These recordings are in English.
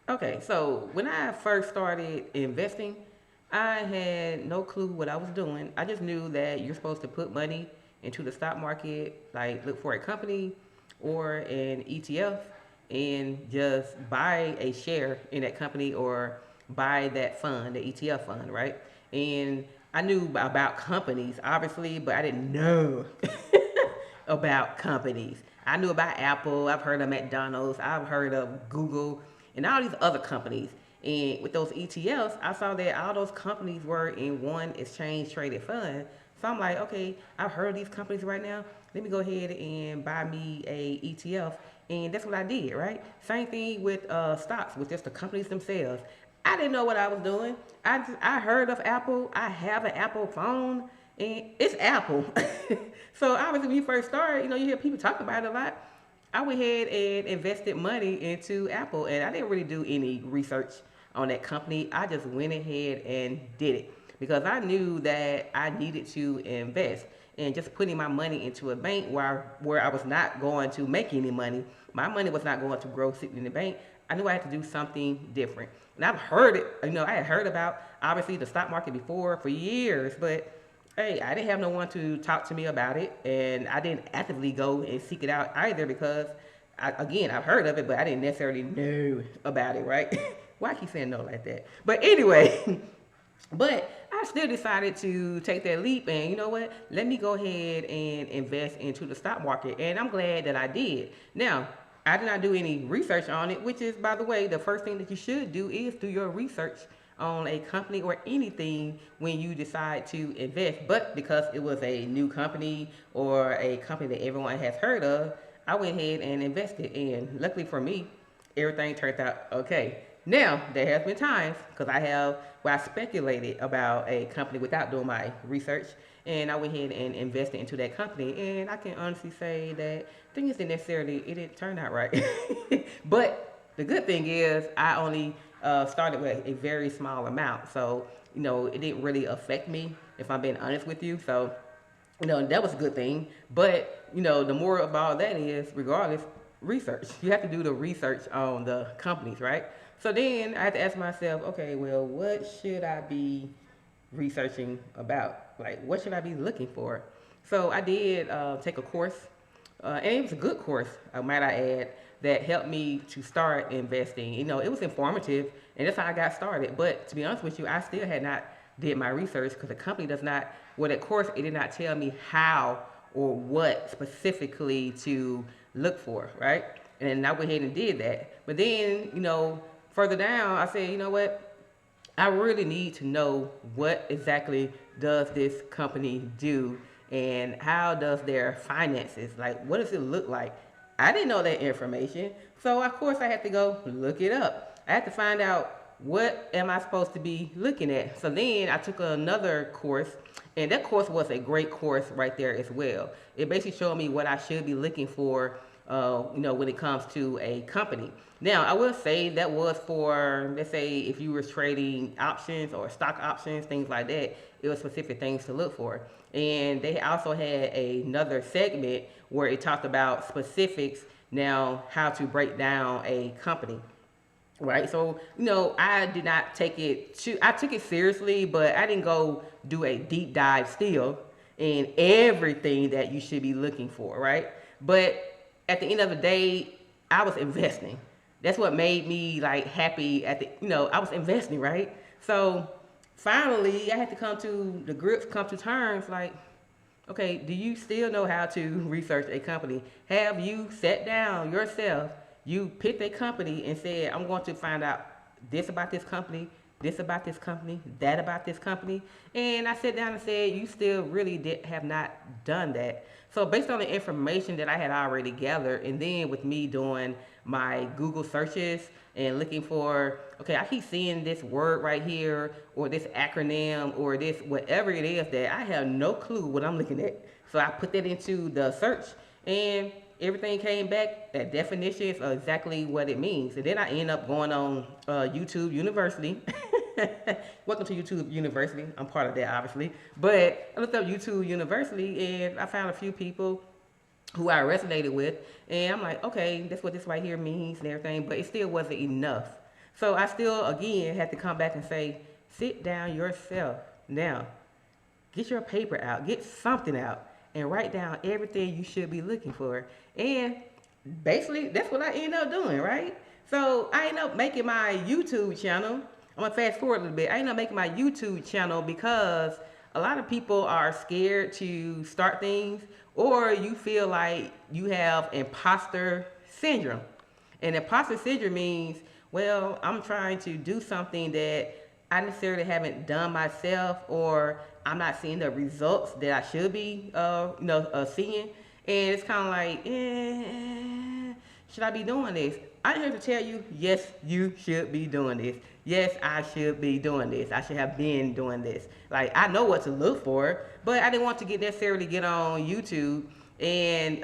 Okay, so when I first started investing, I had no clue what I was doing. I just knew that you're supposed to put money into the stock market, like look for a company or an ETF, and just buy a share in that company or buy that fund, the ETF fund, right? And I knew about companies, obviously, but I didn't know about companies. I knew about Apple, I've heard of McDonald's, I've heard of Google, and all these other companies. And with those ETFs, I saw that all those companies were in one exchange traded fund. So I'm like, okay, I've heard of these companies right now. Let me go ahead and buy me a ETF. And that's what I did, right? Same thing with stocks, with just the companies themselves. I didn't know what I was doing. I heard of Apple. I have an Apple phone, and it's Apple. So obviously, when you first start, you hear people talk about it a lot. I went ahead and invested money into Apple, and I didn't really do any research on that company. I just went ahead and did it because I knew that I needed to invest. And just putting my money into a bank where I was not going to make any money, my money was not going to grow sitting in the bank. I knew I had to do something different. And I've heard it, I had heard about obviously the stock market before for years, but hey, I didn't have no one to talk to me about it, and I didn't actively go and seek it out either because, I've heard of it, but I didn't necessarily know about it, right? Why I keep saying no like that? But anyway, but I still decided to take that leap, and you know what? Let me go ahead and invest into the stock market, and I'm glad that I did. Now, I did not do any research on it, which is, by the way, the first thing that you should do is do your research on a company or anything when you decide to invest. But because it was a new company or a company that everyone has heard of, I went ahead and invested. And luckily for me, everything turned out okay. Now, there has been times because I speculated about a company without doing my research, and I went ahead and invested into that company, and I can honestly say that things didn't necessarily, it didn't turn out right. But the good thing is I only started with a very small amount, so it didn't really affect me if I'm being honest with you. So that was a good thing. But, the more about that is, regardless, research. You have to do the research on the companies, right? So then I had to ask myself, okay, well, what should I be researching about? Like, what should I be looking for? So I did take a course, and it was a good course, might I add, that helped me to start investing. It was informative, and that's how I got started. But to be honest with you, I still had not did my research because the company does not. Well, that course it did not tell me how or what specifically to look for, right? And I went ahead and did that. But then, further down, I said, you know what? I really need to know what exactly does this company do and how does their finances, like what does it look like? I didn't know that information. So of course I had to go look it up. I had to find out what am I supposed to be looking at. So then I took another course, and that course was a great course right there as well. It basically showed me what I should be looking for when it comes to a company. Now, I will say that was for, let's say, if you were trading options or stock options, things like that, it was specific things to look for. And they also had another segment where it talked about specifics, now how to break down a company, right? So, I did not take it I took it seriously, but I didn't go do a deep dive still in everything that you should be looking for, right? But at the end of the day, I was investing. That's what made me like happy I was investing, right? So finally I had to come to terms like, okay, do you still know how to research a company? Have you sat down yourself, you picked a company and said, I'm going to find out this about this about this company, that about this company? And I sat down and said, you still really have not done that. So based on the information that I had already gathered, and then with me doing my Google searches and looking for, okay, I keep seeing this word right here, or this acronym, or this whatever it is that I have no clue what I'm looking at. So I put that into the search, and everything came back at definitions of exactly what it means. And then I end up going on YouTube University. Welcome to YouTube University. I'm part of that, obviously. But I looked up YouTube University, and I found a few people who I resonated with, and I'm like, okay, that's what this right here means and everything, but it still wasn't enough. So I still, again, had to come back and say, sit down yourself now. Get your paper out, get something out, and write down everything you should be looking for. And basically, that's what I end up doing, right? So I end up making my YouTube channel. I'm gonna fast forward a little bit. I end up making my YouTube channel because a lot of people are scared to start things, or you feel like you have imposter syndrome. And imposter syndrome means, well, I'm trying to do something that I necessarily haven't done myself, or I'm not seeing the results that I should be, seeing. And it's kind of like, should I be doing this? I'm here to tell you, yes, you should be doing this. Yes, I should be doing this. I should have been doing this. Like, I know what to look for, but I didn't want to necessarily get on YouTube and,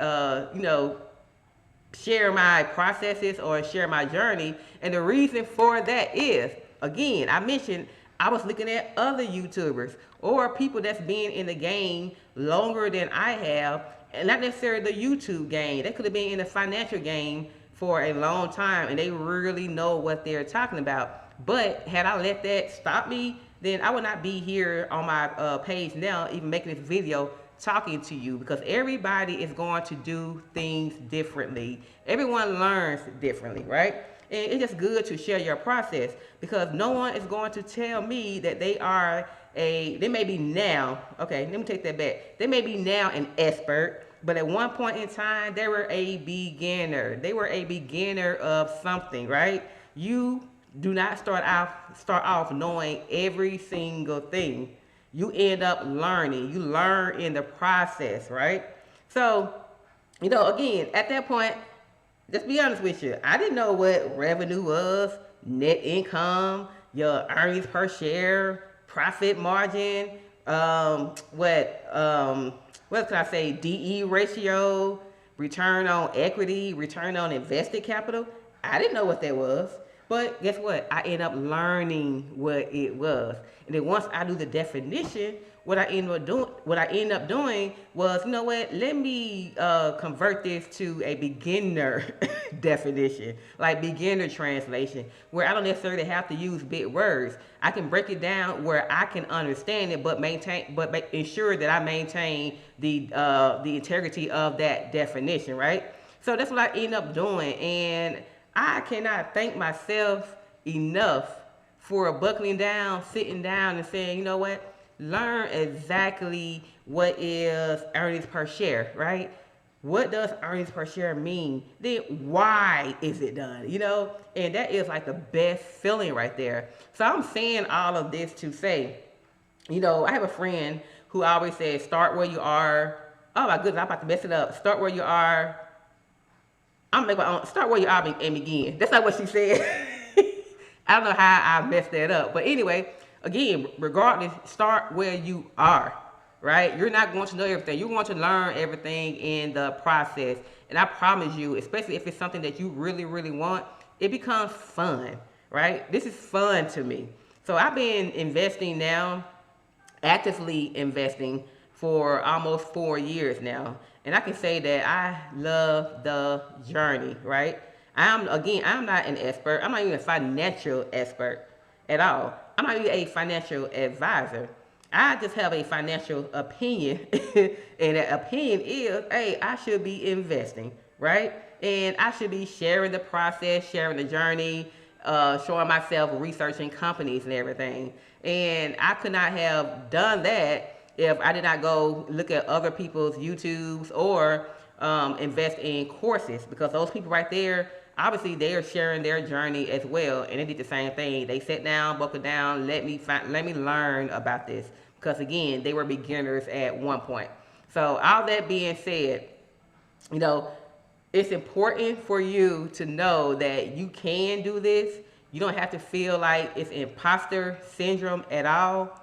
share my processes or share my journey. And the reason for that is, again, I mentioned I was looking at other YouTubers or people that's been in the game longer than I have, and not necessarily the YouTube game. They could have been in the financial game for a long time and they really know what they're talking about. But had I let that stop me, then I would not be here on my page now, even making this video talking to you, because everybody is going to do things differently. Everyone learns differently, right? And it's just good to share your process, because no one is going to tell me that they may be now, okay, let me take that back. They may be now an expert, but at one point in time, they were a beginner. They were a beginner of something, right? You do not start off knowing every single thing. You end up learning. You learn in the process, right? So, again, at that point, let's be honest with you. I didn't know what revenue was, net income, your earnings per share, profit margin, what can I say, DE ratio, return on equity, return on invested capital. I didn't know what that was. But guess what? I end up learning what it was. And then once I do the definition, what I end up doing was, you know what? Let me convert this to a beginner definition, like beginner translation, where I don't necessarily have to use big words. I can break it down where I can understand it, but ensure that I maintain the integrity of that definition, right? So that's what I end up doing, and I cannot thank myself enough for buckling down, sitting down, and saying, you know what? Learn exactly what is earnings per share, right? What does earnings per share mean? Then why is it done? And that is like the best feeling right there. So I'm saying all of this to say, I have a friend who always says, start where you are. Oh my goodness, I'm about to mess it up. Start where you are. I'm gonna make my own. Start where you are and begin. That's not what she said. I don't know how I messed that up. But anyway, again, regardless, start where you are, right? You're not going to know everything. You're going to learn everything in the process. And I promise you, especially if it's something that you really, really want, it becomes fun, right? This is fun to me. So I've been investing now, actively investing for almost 4 years now. And I can say that I love the journey, right? I'm not an expert. I'm not even a financial expert at all. I'm not even a financial advisor. I just have a financial opinion. And that opinion is, hey, I should be investing, right? And I should be sharing the process, sharing the journey, showing myself, researching companies and everything. And I could not have done that if I did not go look at other people's YouTubes or invest in courses, because those people right there, obviously they are sharing their journey as well, and they did the same thing. They sat down, buckled down, let me learn about this, because again, they were beginners at one point. So all that being said, it's important for you to know that you can do this. You don't have to feel like it's imposter syndrome at all.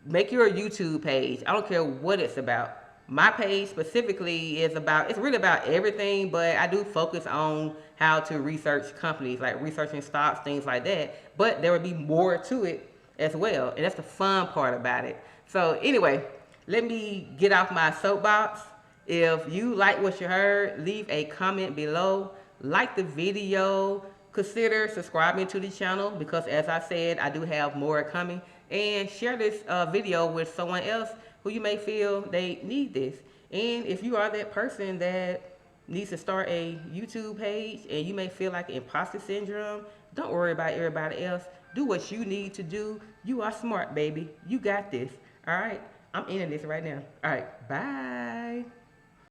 Make your YouTube page. I don't care what it's about. My page specifically it's really about everything, but I do focus on how to research companies, like researching stocks, things like that. But there will be more to it as well, and that's the fun part about it. So anyway, let me get off my soapbox. If you like what you heard, leave a comment below. Like the video. consider subscribing to the channel because, as I said, I do have more coming. And share this video with someone else who you may feel they need this. And if you are that person that needs to start a YouTube page and you may feel like imposter syndrome, don't worry about everybody else. Do what you need to do. You are smart, baby. You got this. All right. I'm ending this right now. All right. Bye.